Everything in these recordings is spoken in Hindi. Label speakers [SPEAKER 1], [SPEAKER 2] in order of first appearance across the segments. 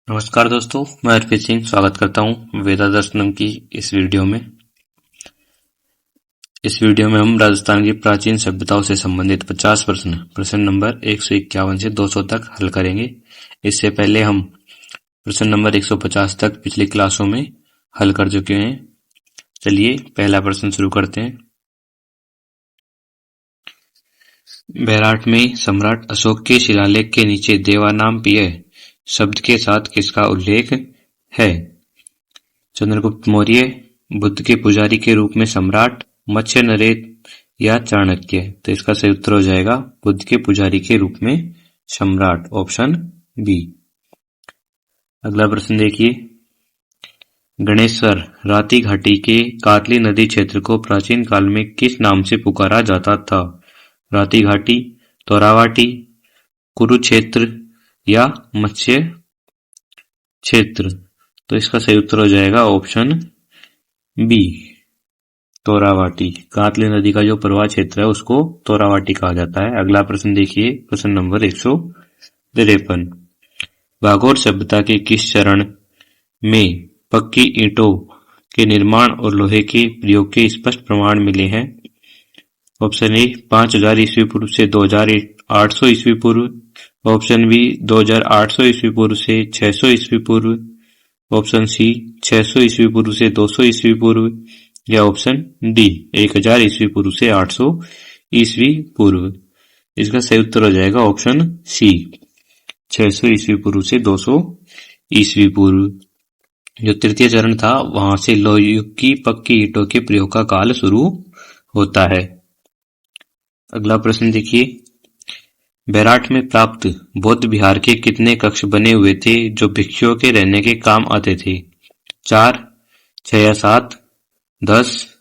[SPEAKER 1] नमस्कार दोस्तों, मैं अर्पित सिंह स्वागत करता हूं वेदादर्शनम की इस वीडियो में। इस वीडियो में हम राजस्थान की प्राचीन सभ्यताओं से संबंधित 50 प्रश्न नंबर 151 से 200 तक हल करेंगे। इससे पहले हम प्रश्न नंबर 150 तक पिछली क्लासों में हल कर चुके हैं। चलिए पहला प्रश्न शुरू करते हैं। बैराट में सम्राट अशोक के शिलालेख के नीचे देवानाम पिय शब्द के साथ किसका उल्लेख है? चंद्रगुप्त मौर्य, बुद्ध के पुजारी के रूप में सम्राट, मत्स्य नरेश या चाणक्य। तो इसका सही उत्तर हो जाएगा बुद्ध के पुजारी के रूप में सम्राट, ऑप्शन बी। अगला प्रश्न देखिए। गणेश्वर राती घाटी के कातली नदी क्षेत्र को प्राचीन काल में किस नाम से पुकारा जाता था? राती घाटी, तोरावाटी, कुरुक्षेत्र या मत्स्य क्षेत्र। तो इसका सही उत्तर हो जाएगा ऑप्शन बी, तोरावाटी। कातली नदी का जो प्रवाह क्षेत्र है उसको तोरावाटी कहा जाता है। अगला प्रश्न देखिए, प्रश्न नंबर 153। भागोर सभ्यता के किस चरण में पक्की ईंटों के निर्माण और लोहे के प्रयोग के स्पष्ट प्रमाण मिले हैं? ऑप्शन ए 5000 ईस्वी पूर्व से 2800 ईस्वी पूर्व, ऑप्शन बी 2800 ईस्वी पूर्व से 600 ईस्वी पूर्व, ऑप्शन सी 600 ईस्वी पूर्व से 200 ईस्वी पूर्व या ऑप्शन डी 1000 ईस्वी पूर्व से 800 ईस्वी पूर्व। इसका सही उत्तर हो जाएगा ऑप्शन सी 600 ईस्वी पूर्व से 200 ईस्वी पूर्व। जो तृतीय चरण था वहां से लोह युग की पक्की ईंटों के प्रयोग का काल शुरू होता है। अगला प्रश्न देखिए। बैराट में प्राप्त बौद्ध विहार के कितने कक्ष बने हुए थे जो भिक्षुओं के रहने के काम आते थे? 4, 6 या 7, 10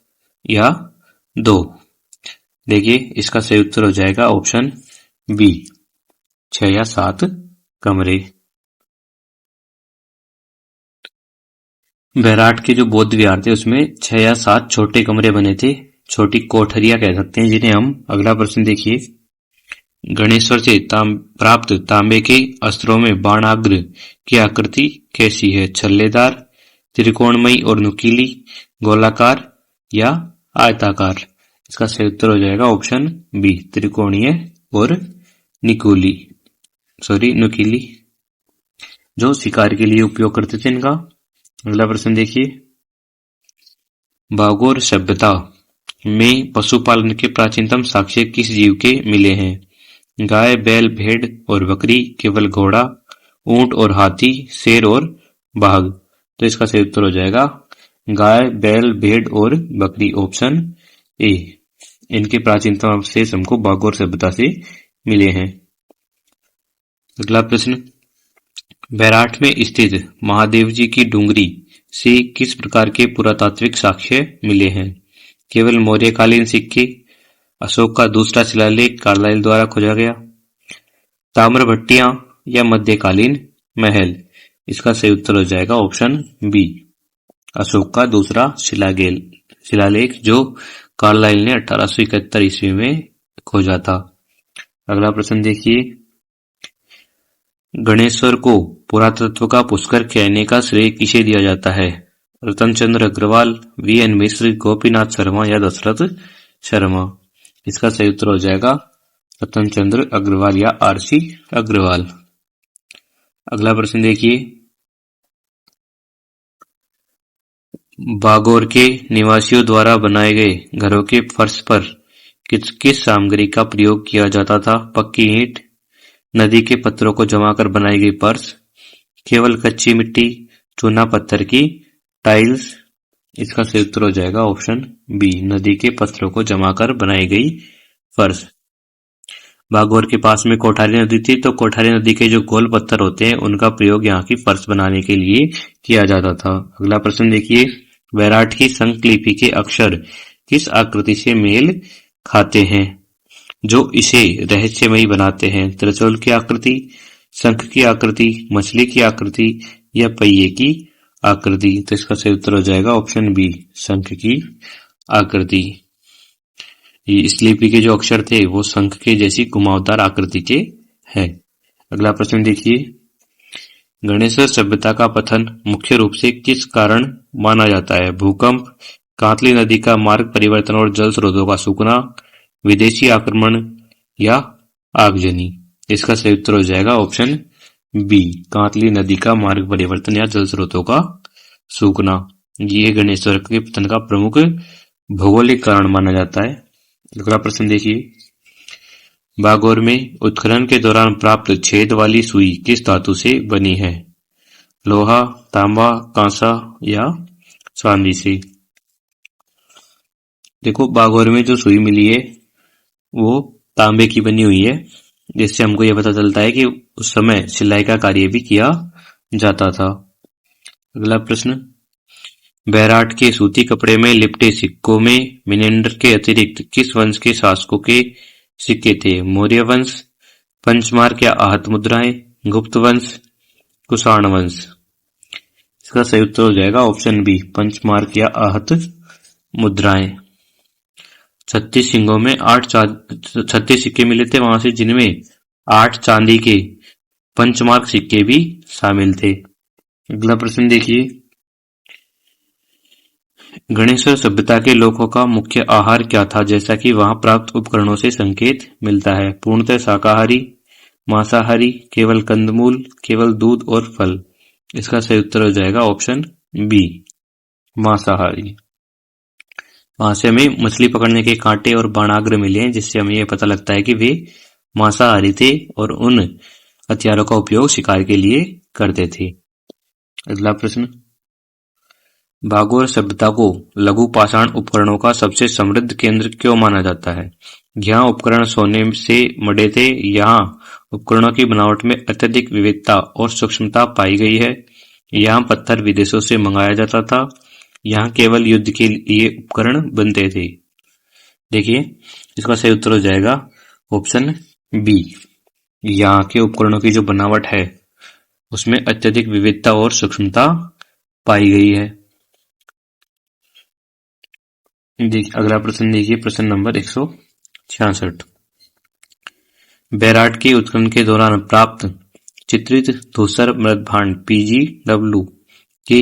[SPEAKER 1] या 2। देखिए इसका सही उत्तर हो जाएगा ऑप्शन बी 6 या 7 कमरे। बैराट के जो बौद्ध विहार थे उसमें 6 या 7 छोटे कमरे बने थे, छोटी कोठरिया कह सकते हैं जिन्हें हम। अगला प्रश्न देखिए। गणेश्वर से प्राप्त तांबे के अस्त्रों में बाणाग्र की आकृति कैसी है? छल्लेदार, त्रिकोणमयी और नुकीली, गोलाकार या आयताकार। इसका सही उत्तर हो जाएगा ऑप्शन बी त्रिकोणीय और नुकीली, जो शिकार के लिए उपयोग करते थे इनका। अगला प्रश्न देखिए। भागोर सभ्यता में पशुपालन के प्राचीनतम साक्ष्य किस जीव के मिले हैं? गाय, बैल, भेड़ और बकरी, केवल घोड़ा, ऊंट और हाथी, शेर और बाघ। तो इसका सही उत्तर हो जाएगा गाय, बैल, भेड़ और बकरी, ऑप्शन ए। इनके प्राचीनतम अवशेष हमको भागोर सभ्यता से मिले हैं। अगला प्रश्न। बैराट में स्थित महादेव जी की डूंगरी से किस प्रकार के पुरातात्विक साक्ष्य मिले हैं? केवल मौर्यकालीन सिक्के, अशोक का दूसरा शिलालेख कार्लाइल द्वारा खोजा गया, ताम्र भट्टियां या मध्यकालीन महल। इसका सही उत्तर हो जाएगा ऑप्शन बी अशोक का दूसरा शिलालेख जो कार्लाइल ने 1871 ईस्वी में खोजा था। अगला प्रश्न देखिए। गणेश्वर को पुरातत्व का पुष्कर कहने का श्रेय किसे दिया जाता है? रतन चंद्र अग्रवाल, वी.एन. मिश्र, गोपीनाथ शर्मा या दशरथ शर्मा। इसका सही उत्तर हो जाएगा रतन चंद्र अग्रवाल या आर.सी. अग्रवाल। अगला प्रश्न देखिए। भागोर के निवासियों द्वारा बनाए गए घरों के फर्श पर किस सामग्री का प्रयोग किया जाता था? पक्की ईंट, नदी के पत्थरों को जमाकर बनाई गई फर्श, केवल कच्ची मिट्टी, चूना पत्थर की टाइल्स। इसका सही उत्तर हो जाएगा ऑप्शन बी नदी के पत्थरों को जमाकर बनाई गई फर्श। भागोर के पास में कोठारी नदी थी, तो कोठारी नदी के जो गोल पत्थर होते हैं उनका प्रयोग यहाँ की फर्श बनाने के लिए किया जाता था। अगला प्रश्न देखिए। बैराट की संकलिपि के अक्षर किस आकृति से मेल खाते हैं जो इसे रहस्यमयी बनाते हैं? त्रिशूल की आकृति, शंख की आकृति, मछली की आकृति या पहिए की आकृति। तो इसका सही उत्तर हो जाएगा ऑप्शन बी शंख की आकृति। इस लिपि के जो अक्षर थे वो शंख के जैसी घुमावदार आकृति के हैं। अगला प्रश्न देखिए। गणेश्वर सभ्यता का पतन मुख्य रूप से किस कारण माना जाता है? भूकंप, कांतली नदी का मार्ग परिवर्तन और जल स्रोतों का सूखना, विदेशी आक्रमण या आगजनी। इसका सही उत्तर हो जाएगा ऑप्शन बी, कांतली नदी का मार्ग परिवर्तन या जल स्रोतों का सूखना। ये गणेश्वर के पतन का प्रमुख भौगोलिक कारण माना जाता है। अगला प्रश्न देखिए, बागोर में उत्खनन के दौरान प्राप्त छेद वाली सुई किस धातु से बनी है? लोहा, तांबा, कांसा या चांदी से? देखो, बागोर में जो सुई मिली है वो तांबे की बनी हुई है, जिससे हमको यह पता चलता है कि उस समय सिलाई का कार्य भी किया जाता था। अगला प्रश्न, बैराट के सूती कपड़े में लिपटे सिक्कों में मिनेंडर के अतिरिक्त किस वंश के शासकों के सिक्के थे? मौर्य वंश, पंचमार्क या आहत मुद्राएं, गुप्त वंश, कुषाण वंश। इसका सही उत्तर हो जाएगा ऑप्शन बी, पंचमार्क या आहत मुद्राएं। 36 सिंगों में 36 सिक्के मिले थे वहां से, जिनमें 8 चांदी के पंचमार्क सिक्के भी शामिल थे। अगला प्रश्न देखिए, गणेश्वर सभ्यता के लोगों का मुख्य आहार क्या था, जैसा कि वहां प्राप्त उपकरणों से संकेत मिलता है? पूर्णतः शाकाहारी, मांसाहारी, केवल कंदमूल, केवल दूध और फल। इसका सही उत्तर हो जाएगा ऑप्शन बी, मांसाहारी। वहां से हमें मछली पकड़ने के कांटे और बाणाग्र मिले हैं, जिससे हमें यह पता लगता है कि वे मांसाहारी थे और उन हथियारों का उपयोग शिकार के लिए करते थे। अगला प्रश्न, बागोर सभ्यता को लघु पाषाण उपकरणों का सबसे समृद्ध केंद्र क्यों माना जाता है? यहाँ उपकरण सोने से मढ़े थे, यहाँ उपकरणों की बनावट में अत्यधिक विविधता और सूक्ष्मता पाई गई है, यहाँ पत्थर विदेशों से मंगाया जाता था, यहाँ केवल युद्ध के लिए उपकरण बनते थे। देखिए, इसका सही उत्तर हो जाएगा ऑप्शन बी, यहाँ के उपकरणों की जो बनावट है उसमें अत्यधिक विविधता और सूक्ष्मता पाई गई है। अगला प्रश्न देखिए, प्रश्न नंबर 166। बैराट के उत्खनन के दौरान प्राप्त चित्रित धूसर मृदभांड PGW के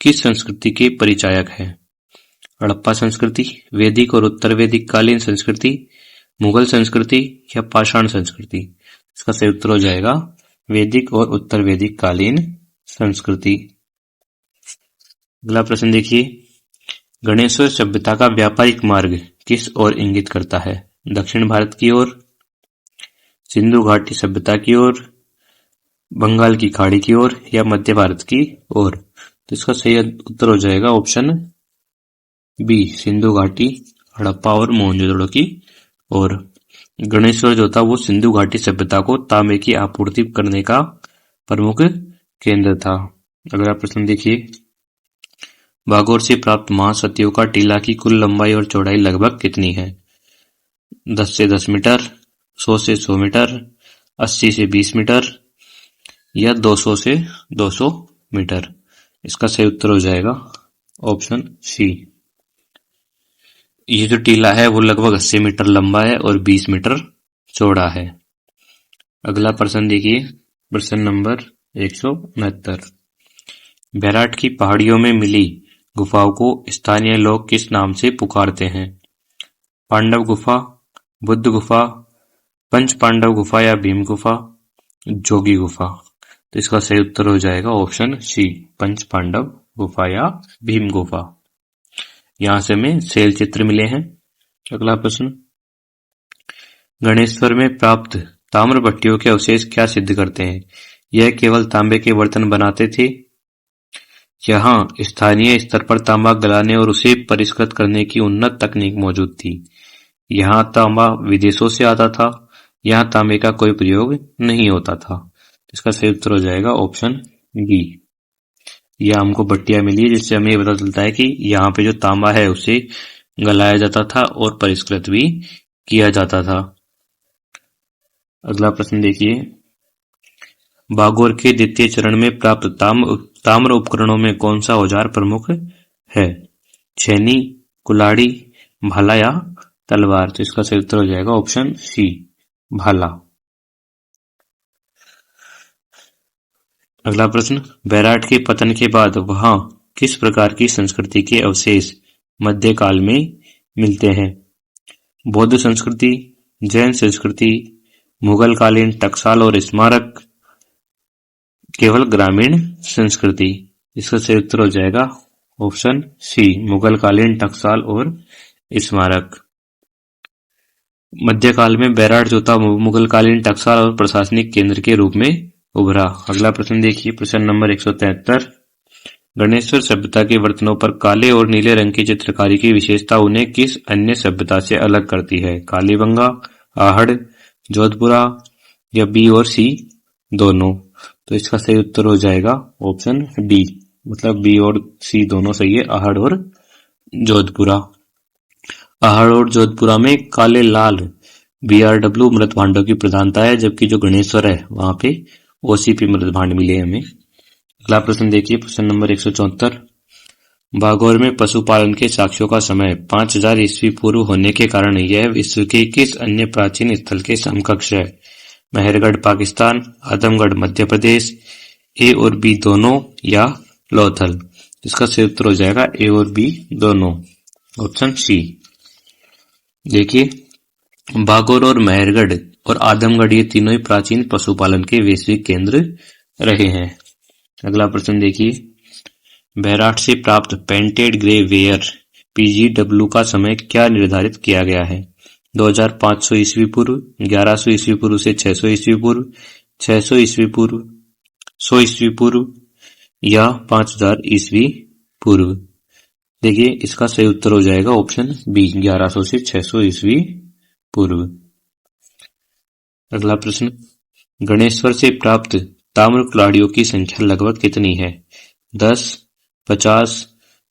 [SPEAKER 1] किस संस्कृति के परिचायक है? हड़प्पा संस्कृति, वैदिक और उत्तर वैदिक कालीन संस्कृति, मुगल संस्कृति या पाषाण संस्कृति? इसका सही उत्तर हो जाएगा वैदिक और उत्तर वैदिक कालीन संस्कृति। अगला प्रश्न देखिए, गणेश्वर सभ्यता का व्यापारिक मार्ग किस ओर इंगित करता है? दक्षिण भारत की ओर, सिंधु घाटी सभ्यता की ओर, बंगाल की खाड़ी की ओर या मध्य भारत की ओर? तो इसका सही उत्तर हो जाएगा ऑप्शन बी, सिंधु घाटी, हड़प्पा और मोहनजोदड़ो की ओर। गणेश्वर जो था वो सिंधु घाटी सभ्यता को तांबे की आपूर्ति करने का प्रमुख केंद्र था। अगला प्रश्न देखिए, बागोर से प्राप्त महासतियों का टीला की कुल लंबाई और चौड़ाई लगभग कितनी है? 10 से 10 मीटर, 100 से 100 मीटर, 80 से 20 मीटर या 200 से 200 मीटर? इसका सही उत्तर हो जाएगा ऑप्शन सी, ये जो टीला है वो लगभग 80 मीटर लंबा है और 20 मीटर चौड़ा है। अगला प्रश्न देखिए, प्रश्न नंबर 169। बैराट की पहाड़ियों में मिली गुफाओं को स्थानीय लोग किस नाम से पुकारते हैं? पांडव गुफा, बुद्ध गुफा, पंच पांडव गुफा या भीम गुफा, जोगी गुफा? तो इसका सही उत्तर हो जाएगा ऑप्शन सी, पंच पांडव गुफा या भीम गुफा। यहां से हमें शैल चित्र मिले हैं। अगला प्रश्न, गणेश्वर में प्राप्त ताम्र भट्टियों के अवशेष क्या सिद्ध करते हैं? यह केवल तांबे के बर्तन बनाते थे, यहाँ स्थानीय स्तर पर तांबा गलाने और उसे परिष्कृत करने की उन्नत तकनीक मौजूद थी, यहाँ तांबा विदेशों से आता था, यहाँ तांबे का कोई प्रयोग नहीं होता था। इसका सही उत्तर हो जाएगा ऑप्शन बी, यह हमको भट्टियां मिली है जिससे हमें पता चलता है कि यहाँ पे जो तांबा है उसे गलाया जाता था और परिष्कृत भी किया जाता था। अगला प्रश्न देखिए, बागोर के द्वितीय चरण में प्राप्त ताम्र उपकरणों में कौन सा औजार प्रमुख है? छेनी, कुल्हाड़ी, भाला या तलवार? तो इसका सही उत्तर हो जाएगा ऑप्शन सी, भाला। अगला प्रश्न, बैराट के पतन के बाद वहां किस प्रकार की संस्कृति के अवशेष मध्यकाल में मिलते हैं? बौद्ध संस्कृति, जैन संस्कृति, मुगल कालीन टकसाल और स्मारक, केवल ग्रामीण संस्कृति। इसका सही उत्तर हो जाएगा ऑप्शन सी, मुगल कालीन टकसाल और स्मारक। मध्यकाल में बैराट जो था मुगल कालीन टकसाल और प्रशासनिक केंद्र के रूप में उभरा। अगला प्रश्न देखिए, प्रश्न नंबर 173। गणेश्वर सभ्यता के बर्तनों पर काले और नीले रंग की चित्रकारी की विशेषता उन्हें किस अन्य सभ्यता से अलग करती है? कालीबंगा, आहड़, जोधपुरा या बी और सी दोनों? तो इसका सही उत्तर हो जाएगा ऑप्शन डी, मतलब बी और सी दोनों सही है, आहड़ और जोधपुरा। आहड़ और जोधपुरा में काले लाल BRW मृत भांडों की प्रधानता है, जबकि जो गणेश्वर है वहां पे OCP मृत भांड मिले हमें। अगला प्रश्न देखिए, प्रश्न नंबर 174। भागौर में पशुपालन के साक्ष्यों का समय 5000 ईस्वी पूर्व होने के कारण यह विश्व के किस अन्य प्राचीन स्थल के समकक्ष है? मेहरगढ़ पाकिस्तान, आदमगढ़ मध्य प्रदेश, ए और बी दोनों या लोथल? इसका सही उत्तर हो जाएगा ए और बी दोनों, ऑप्शन सी। देखिए, भागौर और मेहरगढ़ और आदमगढ़ ये तीनों ही प्राचीन पशुपालन के वैश्विक केंद्र रहे हैं। अगला प्रश्न देखिए, बैराट से प्राप्त पेंटेड ग्रे वेयर PGW का समय क्या निर्धारित किया गया है? 2500 ईस्वी पूर्व, 1100 ईस्वी पूर्व से 600 ईस्वी पूर्व, 600 ईस्वी पूर्व, 100 ईस्वी पूर्व या 5000 ईस्वी पूर्व? देखिए, इसका सही उत्तर हो जाएगा ऑप्शन बी, 1100 से 600 ईस्वी पूर्व। अगला प्रश्न, गणेश्वर से प्राप्त ताम्र कुल्हाड़ियों की संख्या लगभग कितनी है? 10, 50,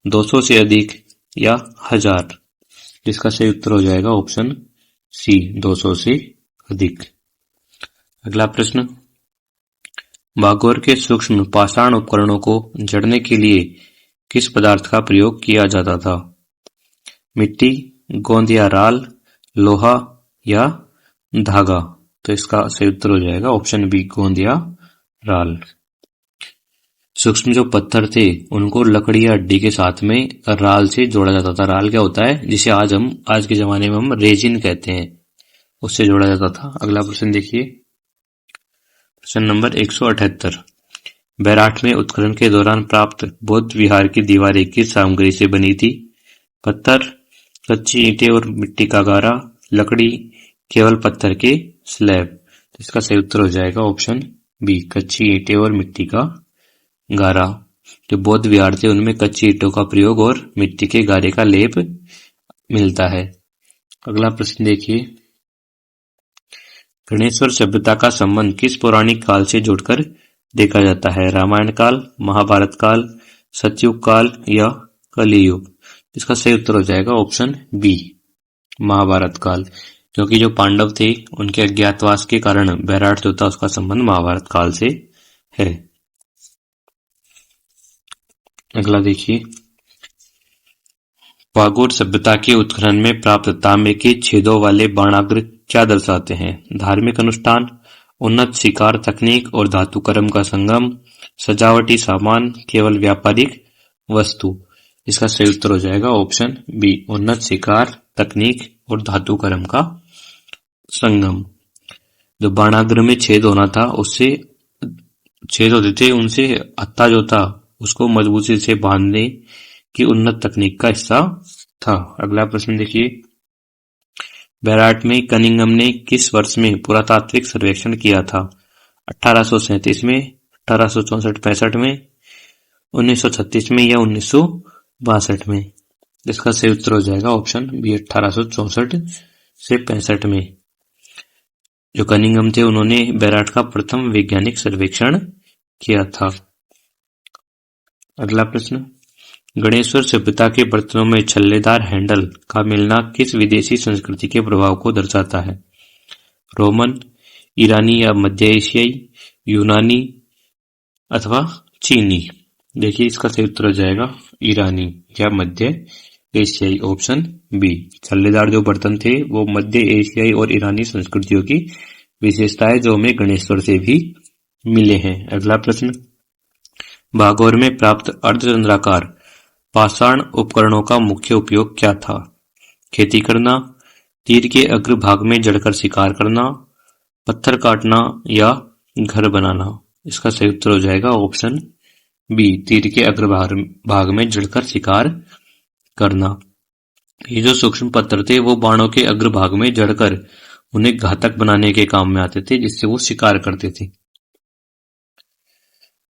[SPEAKER 1] 200 से अधिक या 1000? इसका सही उत्तर हो जाएगा ऑप्शन सी, 200 से अधिक। अगला प्रश्न, भागौर के सूक्ष्म पाषाण उपकरणों को जड़ने के लिए किस पदार्थ का प्रयोग किया जाता था? मिट्टी, गोंदिया राल, लोहा या धागा? तो इसका सही उत्तर हो जाएगा ऑप्शन बी, गोंदिया राल। सूक्ष्म जो पत्थर थे उनको लकड़ी या हड्डी के साथ में राल से जोड़ा जाता था। राल क्या होता है, जिसे आज के जमाने में हम रेजिन कहते हैं, उससे जोड़ा जाता था। अगला प्रश्न देखिए, प्रश्न नंबर 178। बैराट में उत्खनन के दौरान प्राप्त बौद्ध विहार की दीवारें किस सामग्री से बनी थी? पत्थर, कच्ची ईंटें और मिट्टी का गारा, लकड़ी, केवल पत्थर के स्लैब? इसका सही उत्तर हो जाएगा ऑप्शन बी, कच्ची ईंटें और मिट्टी का गारा। जो बौद्ध विहार थे उनमें कच्ची ईंटों का प्रयोग और मिट्टी के गारे का लेप मिलता है। अगला प्रश्न देखिए, गणेश्वर सभ्यता का संबंध किस पौराणिक काल से जोड़कर देखा जाता है? रामायण काल, महाभारत काल, सतयुग काल या कलियुग? इसका सही उत्तर हो जाएगा ऑप्शन बी, महाभारत काल, क्योंकि जो पांडव थे उनके अज्ञातवास के कारण बैराट जो था उसका संबंध महाभारत काल से है। अगला देखिए, भागौर सभ्यता के उत्खनन में प्राप्त तांबे के छेदों वाले बाणाग्र क्या दर्शाते हैं? धार्मिक अनुष्ठान, उन्नत शिकार तकनीक और धातु कर्म का संगम, सजावटी सामान, केवल व्यापारिक वस्तु? इसका सही उत्तर हो जाएगा ऑप्शन बी, उन्नत शिकार तकनीक और धातु कर्म का संगम। जो बाणाग्र में छेद होना था, उससे छेद होते थे, उनसे हत्था जो था उसको मजबूती से बांधने की उन्नत तकनीक का हिस्सा था। अगला प्रश्न देखिए, बैराट में कनिंघम ने किस वर्ष में पुरातात्विक सर्वेक्षण किया था? 1837 में, 1864-65 में, 1936 में या 1962 में? इसका सही उत्तर हो जाएगा ऑप्शन बी, 1864 से 65 में। जो कनिंघम थे उन्होंने बैराट का प्रथम वैज्ञानिक सर्वेक्षण किया था। अगला प्रश्न, गणेश्वर सभ्यता के बर्तनों में छल्लेदार हैंडल का मिलना किस विदेशी संस्कृति के प्रभाव को दर्शाता है? रोमन, ईरानी या मध्य एशियाई, यूनानी अथवा चीनी? देखिए, इसका सही उत्तर हो जाएगा ईरानी या मध्य एशियाई, ऑप्शन बी। छल्लेदार जो बर्तन थे वो मध्य एशियाई और ईरानी संस्कृतियों की विशेषता है, जो हमें गणेश्वर से भी मिले हैं। अगला प्रश्न, भागौर में प्राप्त अर्धचंद्राकार पाषाण उपकरणों का मुख्य उपयोग क्या था? खेती करना, तीर के अग्र भाग में जड़कर शिकार करना, पत्थर काटना या घर बनाना। इसका सही उत्तर हो जाएगा ऑप्शन बी, तीर के अग्र भाग में जड़कर शिकार करना। ये जो सूक्ष्म पत्थर थे वो बाणों के अग्र भाग में जड़कर उन्हें घातक बनाने के काम में आते थे, जिससे वो शिकार करते थे।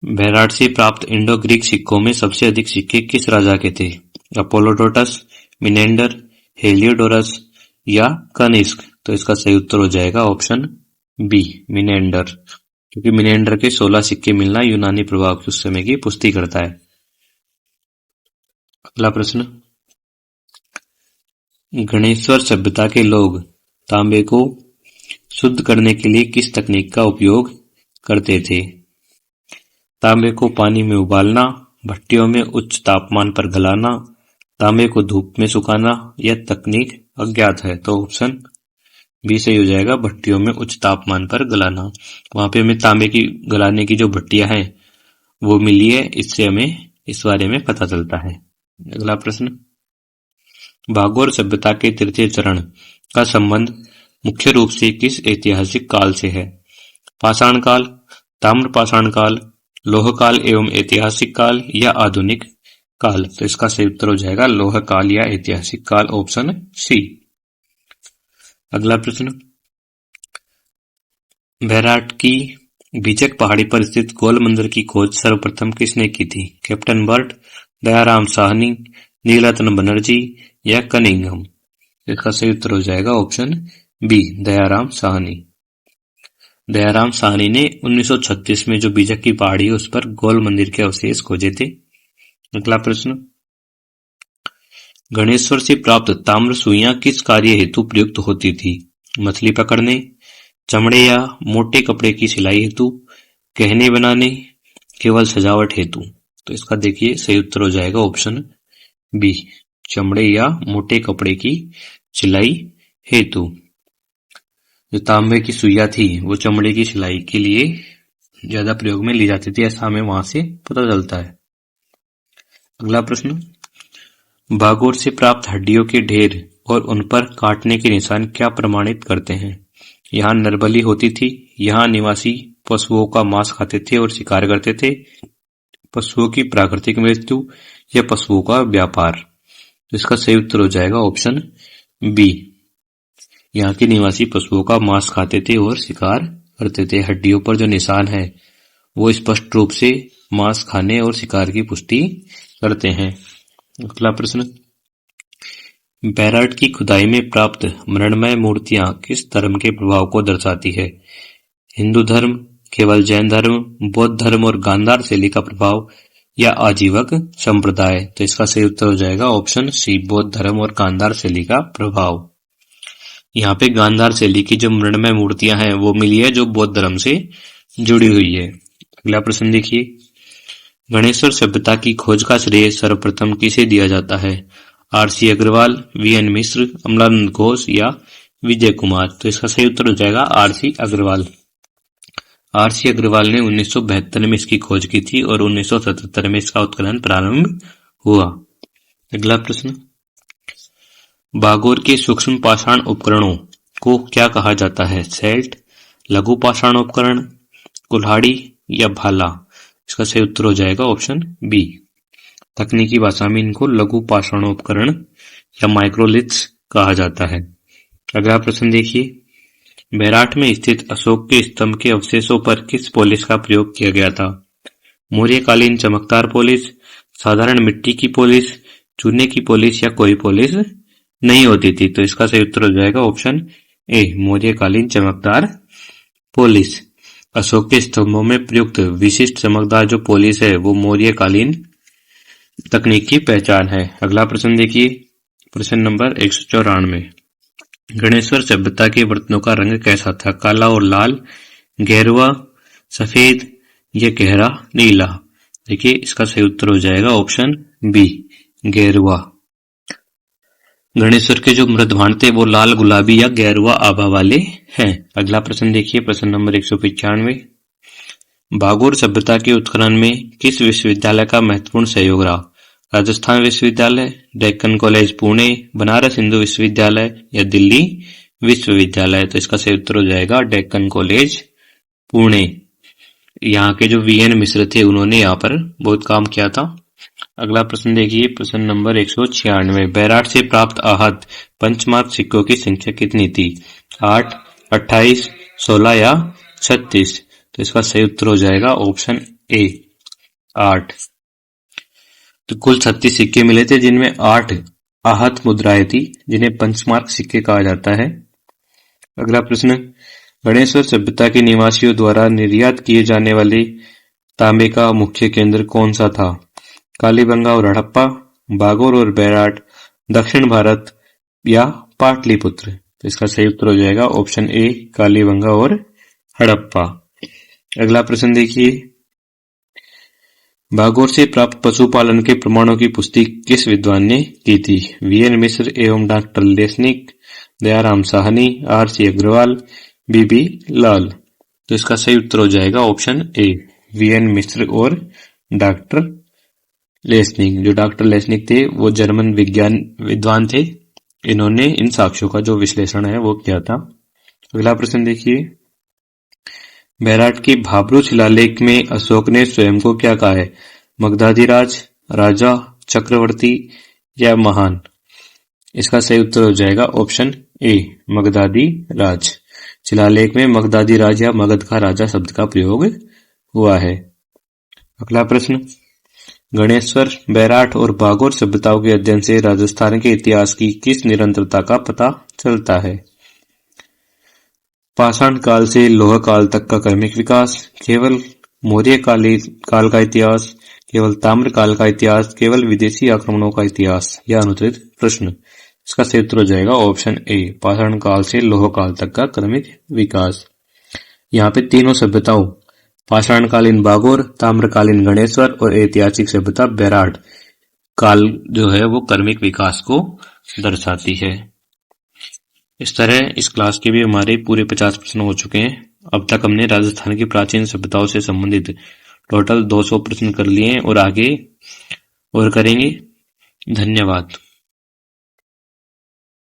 [SPEAKER 1] बैराट से प्राप्त इंडो ग्रीक सिक्कों में सबसे अधिक सिक्के किस राजा के थे? अपोलोडोटस, मिनेंडर, हेलियोडोरस या कनिष्क। तो इसका सही उत्तर हो जाएगा ऑप्शन बी, मिनेंडर, क्योंकि मिनेंडर के 16 सिक्के मिलना यूनानी प्रभाव के उस समय की पुष्टि करता है। अगला प्रश्न, गणेश्वर सभ्यता के लोग तांबे को शुद्ध करने के लिए किस तकनीक का उपयोग करते थे? तांबे को पानी में उबालना, भट्टियों में उच्च तापमान पर गलाना, तांबे को धूप में सुखाना। यह तकनीक अज्ञात है, तो ऑप्शन बी सही हो जाएगा, भट्टियों में उच्च तापमान पर गलाना। वहां पे हमें तांबे की गलाने की जो भट्टियां हैं वो मिली है, इससे हमें इस बारे में पता चलता है। अगला प्रश्न, भागौर सभ्यता के तृतीय चरण का संबंध मुख्य रूप से किस ऐतिहासिक काल से है? पाषाण काल, ताम्र पाषाण काल, लौह काल एवं ऐतिहासिक काल या आधुनिक काल। तो इसका सही उत्तर हो जाएगा लौह काल या ऐतिहासिक काल, ऑप्शन सी। अगला प्रश्न, बैराट की बीचक पहाड़ी पर स्थित गोल मंदिर की खोज सर्वप्रथम किसने की थी? कैप्टन बर्ट, दयाराम साहनी, नीलरत्न बनर्जी या कनिंघम। इसका सही उत्तर हो जाएगा ऑप्शन बी, दयाराम साहनी। दयाराम साहनी ने 1936 में जो बीजक की पहाड़ी है उस पर गोल मंदिर के अवशेष खोजे थे। अगला प्रश्न, गणेश्वर से प्राप्त ताम्र सुइयां किस कार्य हेतु प्रयुक्त होती थी? मछली पकड़ने, चमड़े या मोटे कपड़े की सिलाई हेतु, गहने बनाने, केवल सजावट हेतु। तो इसका देखिए सही उत्तर हो जाएगा ऑप्शन बी, चमड़े या मोटे कपड़े की सिलाई हेतु। जो तांबे की सुइया थी वो चमड़े की सिलाई के लिए ज्यादा प्रयोग में ली जाती थी, ऐसा हमें वहां से पता चलता है। अगला प्रश्न, भागौर से प्राप्त हड्डियों के ढेर और उन पर काटने के निशान क्या प्रमाणित करते हैं? यहाँ नरबली होती थी, यहाँ निवासी पशुओं का मांस खाते थे और शिकार करते थे, पशुओं की प्राकृतिक मृत्यु या पशुओं का व्यापार। इसका सही उत्तर हो जाएगा ऑप्शन बी, यहाँ के निवासी पशुओं का मांस खाते थे और शिकार करते थे। हड्डियों पर जो निशान है वो स्पष्ट रूप से मांस खाने और शिकार की पुष्टि करते हैं। अगला प्रश्न, बैराट की खुदाई में प्राप्त मृण्मय मूर्तियां किस धर्म के प्रभाव को दर्शाती है? हिंदू धर्म, केवल जैन धर्म, बौद्ध धर्म और गांधार शैली का प्रभाव या आजीवक संप्रदाय। तो इसका सही उत्तर हो जाएगा ऑप्शन सी, बौद्ध धर्म और गांधार शैली का प्रभाव। यहाँ पे गांधार शैली की जो मृण्मय मूर्तियां हैं वो मिली है जो बौद्ध धर्म से जुड़ी हुई है। अगला प्रश्न देखिए, गणेश्वर सभ्यता की खोज का श्रेय सर्वप्रथम किसे दिया जाता है? आर.सी. अग्रवाल, वी.एन. मिश्र, अमलानंद घोष या विजय कुमार। तो इसका सही उत्तर हो जाएगा आर.सी. अग्रवाल। आर.सी. अग्रवाल ने 1972 में इसकी खोज की थी और 1977 में इसका उत्खनन प्रारंभ हुआ। अगला प्रश्न, भागौर के सूक्ष्म पाषाण उपकरणों को क्या कहा जाता है? सेल्ट, लघु पाषाण उपकरण, कुल्हाड़ी या भाला। इसका सही उत्तर हो जाएगा ऑप्शन बी, तकनीकी भाषा में इनको लघु पाषाण उपकरण या माइक्रोलिथ्स कहा जाता है। अगला प्रश्न देखिए, बैराट में स्थित अशोक के स्तंभ के अवशेषों पर किस पॉलिश का प्रयोग किया गया था? मौर्यकालीन चमकदार पॉलिश, साधारण मिट्टी की पॉलिश, चूने की पॉलिश या कोई पॉलिश नहीं होती थी। तो इसका सही उत्तर हो जाएगा ऑप्शन ए, मौर्यकालीन चमकदार पॉलिश। अशोक के स्तंभों में प्रयुक्त विशिष्ट चमकदार जो पॉलिश है वो मौर्यकालीन तकनीक की पहचान है। अगला प्रश्न देखिए, प्रश्न नंबर 194, गणेश्वर सभ्यता के बर्तनों का रंग कैसा था? काला और लाल, गेरुआ, सफेद या गहरा नीला। देखिए इसका सही उत्तर हो जाएगा ऑप्शन बी, गेरुआ। गणेश्वर के जो मृदभांड थे वो लाल, गुलाबी या गेरुआ आभा वाले हैं। अगला प्रश्न देखिए, प्रश्न नंबर 195, भागोर सभ्यता के उत्खनन में किस विश्वविद्यालय का महत्वपूर्ण सहयोग रहा? राजस्थान विश्वविद्यालय, डेक्कन कॉलेज पुणे, बनारस हिंदू विश्वविद्यालय या दिल्ली विश्वविद्यालय। तो इसका सही उत्तर हो जाएगा डेक्कन कॉलेज पुणे। यहाँ के जो वीएन मिश्र थे उन्होंने यहाँ पर बहुत काम किया था। अगला प्रश्न देखिए, प्रश्न नंबर 196। बैराट से प्राप्त आहत पंचमार्क सिक्कों की संख्या कितनी थी? 8, 28, 16 या 36। तो इसका सही उत्तर हो जाएगा ऑप्शन ए 8। तो कुल 36 सिक्के मिले थे जिनमें 8 आहत मुद्राएं थी जिन्हें पंचमार्क सिक्के कहा जाता है। अगला प्रश्न, गणेश्वर सभ्यता के निवासियों द्वारा निर्यात किए जाने वाले तांबे का मुख्य केंद्र कौन सा था? कालीबंगा और हड़प्पा, बागोर और बैराट, दक्षिण भारत या पाटलिपुत्र। तो इसका सही उत्तर हो जाएगा ऑप्शन ए कालीबंगा और हड़प्पा। अगला प्रश्न देखिए, बागोर से प्राप्त पशुपालन के प्रमाणों की पुष्टि किस विद्वान ने की थी? वीएन मिश्र एवं डॉक्टर लेसनिक, दयाराम साहनी, आर.सी. अग्रवाल, बीबी लाल। तो इसका सही उत्तर हो जाएगा ऑप्शन ए वीएन मिश्र और डॉक्टर लेसनिक। जो डॉक्टर लेसनिक थे वो जर्मन विज्ञान विद्वान थे। इन्होंने इन साक्ष्यों का जो विश्लेषण है वो किया था। अगला प्रश्न देखिए, बैराट के भाब्रू शिलालेख में अशोक ने स्वयं को क्या कहा है? मगधाधिराज, राजा, चक्रवर्ती या महान। इसका सही उत्तर हो जाएगा ऑप्शन ए मगधाधिराज। शिलालेख में मगधाधिराज या मगध का राजा शब्द का प्रयोग हुआ है। अगला प्रश्न, गणेश्वर, बैराट और बागोर सभ्यताओं के अध्ययन से राजस्थान के इतिहास की किस निरंतरता का पता चलता है? पाषाण काल से लोह काल तक का क्रमिक विकास, केवल मौर्य काल का इतिहास, केवल ताम्र काल का इतिहास, केवल विदेशी आक्रमणों का इतिहास या अनुत्तरित प्रश्न। इसका सही उत्तर हो जाएगा ऑप्शन ए पाषाण काल से लोह काल तक का क्रमिक विकास। यहाँ पे तीनों सभ्यताओं पाषाणकालीन बागोर, ताम्रकालीन गणेश्वर और ऐतिहासिक सभ्यता बैराट काल जो है वो क्रमिक विकास को दर्शाती है। इस तरह इस क्लास के भी हमारे पूरे 50 प्रश्न हो चुके हैं। अब तक हमने राजस्थान की प्राचीन सभ्यताओं से संबंधित टोटल 200 प्रश्न कर लिए हैं और आगे और करेंगे। धन्यवाद।